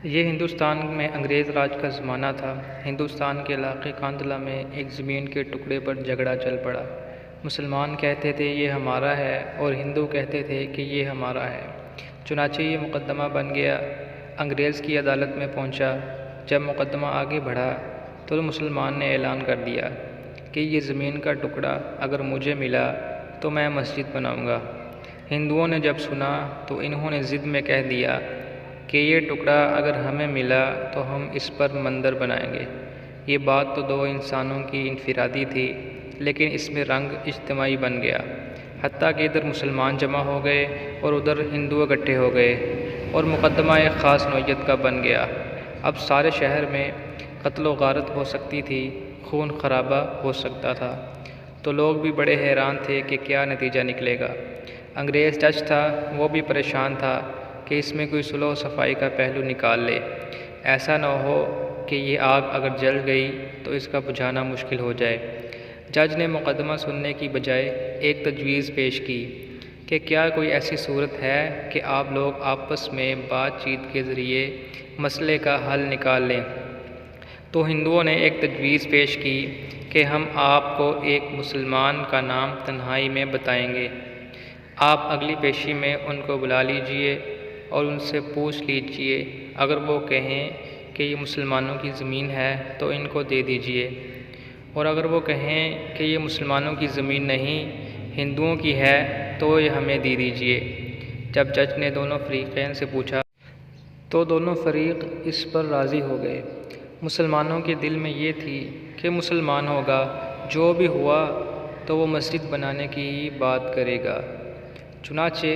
یہ ہندوستان میں انگریز راج کا زمانہ تھا۔ ہندوستان کے علاقے کاندھلہ میں ایک زمین کے ٹکڑے پر جھگڑا چل پڑا۔ مسلمان کہتے تھے یہ ہمارا ہے اور ہندو کہتے تھے کہ یہ ہمارا ہے۔ چنانچہ یہ مقدمہ بن گیا، انگریز کی عدالت میں پہنچا۔ جب مقدمہ آگے بڑھا تو مسلمان نے اعلان کر دیا کہ یہ زمین کا ٹکڑا اگر مجھے ملا تو میں مسجد بناؤں گا۔ ہندوؤں نے جب سنا تو انہوں نے ضد میں کہہ دیا کہ یہ ٹکڑا اگر ہمیں ملا تو ہم اس پر مندر بنائیں گے۔ یہ بات تو دو انسانوں کی انفرادی تھی، لیکن اس میں رنگ اجتماعی بن گیا، حتیٰ کہ ادھر مسلمان جمع ہو گئے اور ادھر ہندو اکٹھے ہو گئے، اور مقدمہ ایک خاص نوعیت کا بن گیا۔ اب سارے شہر میں قتل و غارت ہو سکتی تھی، خون خرابہ ہو سکتا تھا، تو لوگ بھی بڑے حیران تھے کہ کیا نتیجہ نکلے گا۔ انگریز جج تھا، وہ بھی پریشان تھا کہ اس میں کوئی صلح و صفائی کا پہلو نکال لے، ایسا نہ ہو کہ یہ آگ اگر جل گئی تو اس کا بجھانا مشکل ہو جائے۔ جج نے مقدمہ سننے کی بجائے ایک تجویز پیش کی کہ کیا کوئی ایسی صورت ہے کہ آپ لوگ آپس میں بات چیت کے ذریعے مسئلے کا حل نکال لیں۔ تو ہندوؤں نے ایک تجویز پیش کی کہ ہم آپ کو ایک مسلمان کا نام تنہائی میں بتائیں گے، آپ اگلی پیشی میں ان کو بلا لیجئے اور ان سے پوچھ لیجئے، اگر وہ کہیں کہ یہ مسلمانوں کی زمین ہے تو ان کو دے دیجئے، اور اگر وہ کہیں کہ یہ مسلمانوں کی زمین نہیں ہندوؤں کی ہے تو یہ ہمیں دے دیجئے۔ جب جج نے دونوں فریقین سے پوچھا تو دونوں فریق اس پر راضی ہو گئے۔ مسلمانوں کے دل میں یہ تھی کہ مسلمان ہوگا، جو بھی ہوا تو وہ مسجد بنانے کی ہی بات کرے گا۔ چنانچہ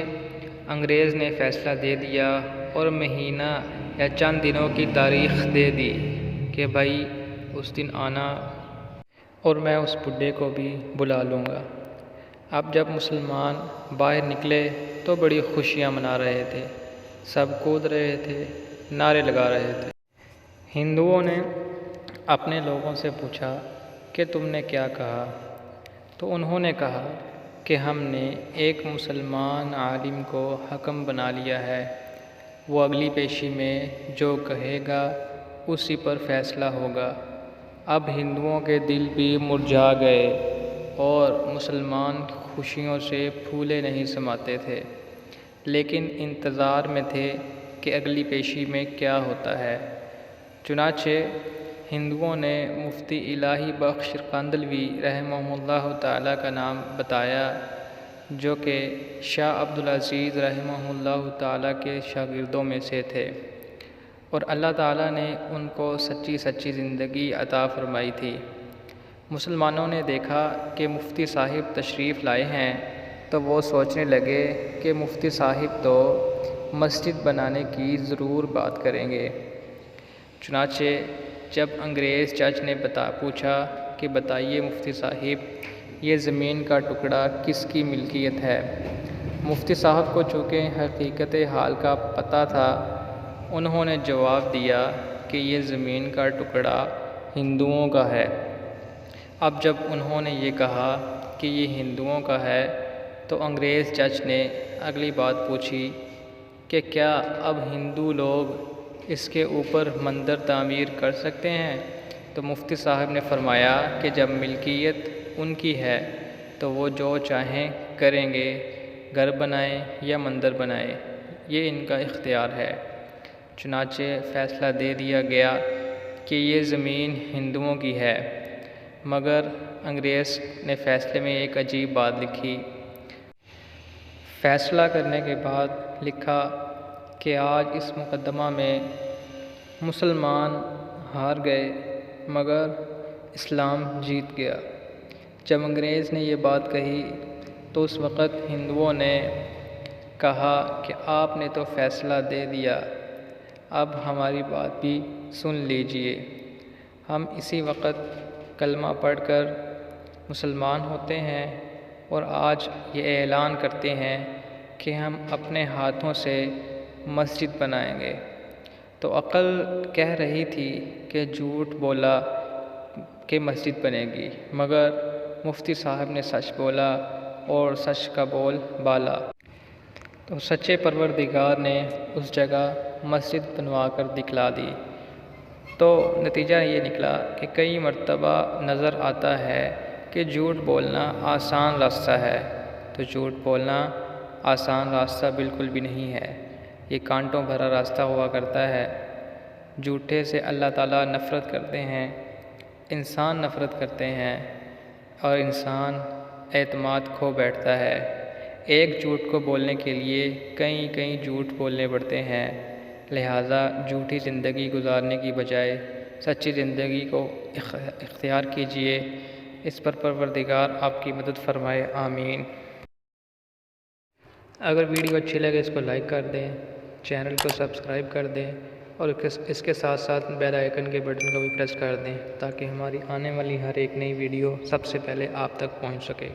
انگریز نے فیصلہ دے دیا اور مہینہ یا چند دنوں کی تاریخ دے دی کہ بھائی اس دن آنا اور میں اس بڈھے کو بھی بلا لوں گا۔ اب جب مسلمان باہر نکلے تو بڑی خوشیاں منا رہے تھے، سب کود رہے تھے، نعرے لگا رہے تھے۔ ہندوؤں نے اپنے لوگوں سے پوچھا کہ تم نے کیا کہا؟ تو انہوں نے کہا کہ ہم نے ایک مسلمان عالم کو حکم بنا لیا ہے، وہ اگلی پیشی میں جو کہے گا اسی پر فیصلہ ہوگا۔ اب ہندوؤں کے دل بھی مرجھا گئے اور مسلمان خوشیوں سے پھولے نہیں سماتے تھے، لیکن انتظار میں تھے کہ اگلی پیشی میں کیا ہوتا ہے۔ چنانچہ ہندوؤں نے مفتی الہی بخش کاندھلوی رحمہ اللہ تعالیٰ کا نام بتایا، جو کہ شاہ عبدالعزیز رحمہ اللہ تعالیٰ کے شاگردوں میں سے تھے، اور اللہ تعالیٰ نے ان کو سچی زندگی عطا فرمائی تھی۔ مسلمانوں نے دیکھا کہ مفتی صاحب تشریف لائے ہیں تو وہ سوچنے لگے کہ مفتی صاحب تو مسجد بنانے کی ضرور بات کریں گے۔ چنانچہ جب انگریز جج نے پوچھا کہ بتائیے مفتی صاحب، یہ زمین کا ٹکڑا کس کی ملکیت ہے؟ مفتی صاحب کو چونکہ حقیقت حال کا پتہ تھا، انہوں نے جواب دیا کہ یہ زمین کا ٹکڑا ہندوؤں کا ہے۔ اب جب انہوں نے یہ کہا کہ یہ ہندوؤں کا ہے تو انگریز جج نے اگلی بات پوچھی کہ کیا اب ہندو لوگ اس کے اوپر مندر تعمیر کر سکتے ہیں؟ تو مفتی صاحب نے فرمایا کہ جب ملکیت ان کی ہے تو وہ جو چاہیں کریں گے، گھر بنائیں یا مندر بنائیں، یہ ان کا اختیار ہے۔ چنانچہ فیصلہ دے دیا گیا کہ یہ زمین ہندوؤں کی ہے، مگر انگریز نے فیصلے میں ایک عجیب بات لکھی۔ فیصلہ کرنے کے بعد لکھا کہ آج اس مقدمہ میں مسلمان ہار گئے مگر اسلام جیت گیا۔ جب انگریز نے یہ بات کہی تو اس وقت ہندوؤں نے کہا کہ آپ نے تو فیصلہ دے دیا، اب ہماری بات بھی سن لیجئے۔ ہم اسی وقت کلمہ پڑھ کر مسلمان ہوتے ہیں اور آج یہ اعلان کرتے ہیں کہ ہم اپنے ہاتھوں سے مسجد بنائیں گے۔ تو عقل کہہ رہی تھی کہ جھوٹ بولا کہ مسجد بنے گی، مگر مفتی صاحب نے سچ بولا اور سچ کا بول بالا۔ تو سچے پروردگار نے اس جگہ مسجد بنوا کر دکھلا دی۔ تو نتیجہ یہ نکلا کہ کئی مرتبہ نظر آتا ہے کہ جھوٹ بولنا آسان راستہ ہے، تو جھوٹ بولنا آسان راستہ بالکل بھی نہیں ہے، یہ کانٹوں بھرا راستہ ہوا کرتا ہے۔ جھوٹے سے اللہ تعالیٰ نفرت کرتے ہیں، انسان نفرت کرتے ہیں، اور انسان اعتماد کھو بیٹھتا ہے۔ ایک جھوٹ کو بولنے کے لیے کئی جھوٹ بولنے پڑتے ہیں، لہٰذا جھوٹی زندگی گزارنے کی بجائے سچی زندگی کو اختیار کیجیے۔ اس پر پروردگار آپ کی مدد فرمائے، آمین۔ اگر ویڈیو اچھی لگے اس کو لائک کر دیں، چینل کو سبسکرائب کر دیں، اور اس کے ساتھ ساتھ بیل آئیکن کے بٹن کو بھی پریس کر دیں تاکہ ہماری آنے والی ہر ایک نئی ویڈیو سب سے پہلے آپ تک پہنچ سکے۔